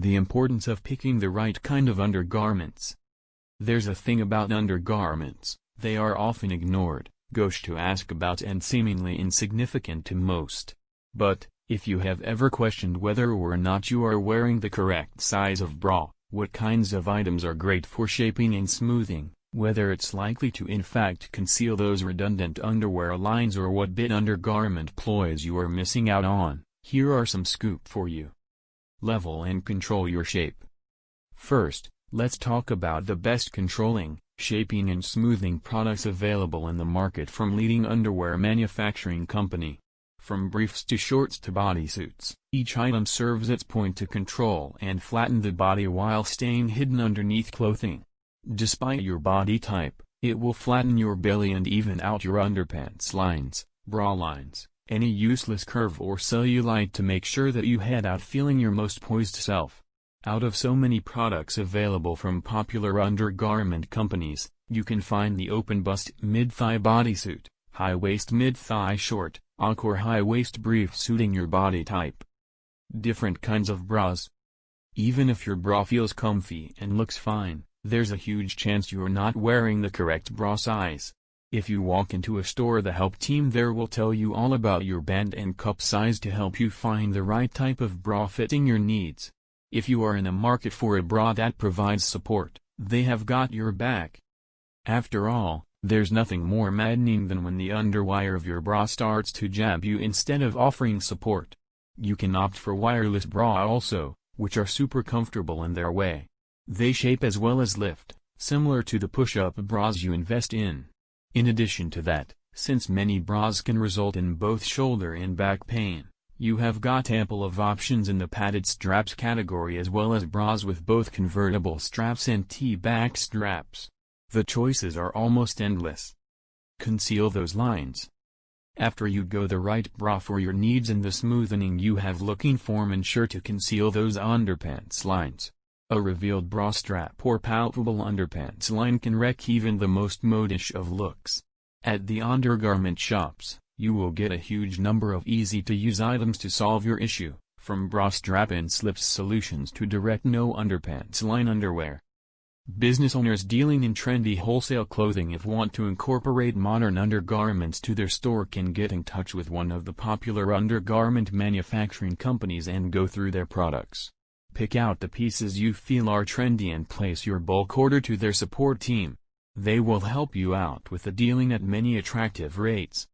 The importance of picking the right kind of undergarments. There's a thing about undergarments, they are often ignored, gauche to ask about and seemingly insignificant to most. But, if you have ever questioned whether or not you are wearing the correct size of bra, what kinds of items are great for shaping and smoothing, whether it's likely to in fact conceal those redundant underwear lines or what bit undergarment ploys you are missing out on, here are some scoop for you. Level and control your shape. First, let's talk about the best controlling, shaping and smoothing products available in the market from leading underwear manufacturing company. From briefs to shorts to bodysuits, each item serves its point to control and flatten the body while staying hidden underneath clothing. Despite your body type, it will flatten your belly and even out your underpants lines, bra lines, any useless curve or cellulite to make sure that you head out feeling your most poised self. Out of so many products available from popular undergarment companies, you can find the open-bust mid-thigh bodysuit, high-waist mid-thigh short, or high-waist brief suiting your body type. Different kinds of bras. Even if your bra feels comfy and looks fine, there's a huge chance you're not wearing the correct bra size. If you walk into a store, the help team there will tell you all about your band and cup size to help you find the right type of bra fitting your needs. If you are in the market for a bra that provides support, they have got your back. After all, there's nothing more maddening than when the underwire of your bra starts to jab you instead of offering support. You can opt for wireless bra also, which are super comfortable in their way. They shape as well as lift, similar to the push-up bras you invest in. In addition to that, since many bras can result in both shoulder and back pain, you have got ample of options in the padded straps category as well as bras with both convertible straps and T-back straps. The choices are almost endless. Conceal those lines. After you go the right bra for your needs and the smoothing you have looking for, ensure to conceal those underpants lines. A revealed bra strap or palpable underpants line can wreck even the most modish of looks. At the undergarment shops, you will get a huge number of easy-to-use items to solve your issue, from bra strap and slips solutions to direct no underpants line underwear. Business owners dealing in trendy wholesale clothing, if want to incorporate modern undergarments to their store, can get in touch with one of the popular undergarment manufacturing companies and go through their products. Pick out the pieces you feel are trendy and place your bulk order to their support team. They will help you out with the dealing at many attractive rates.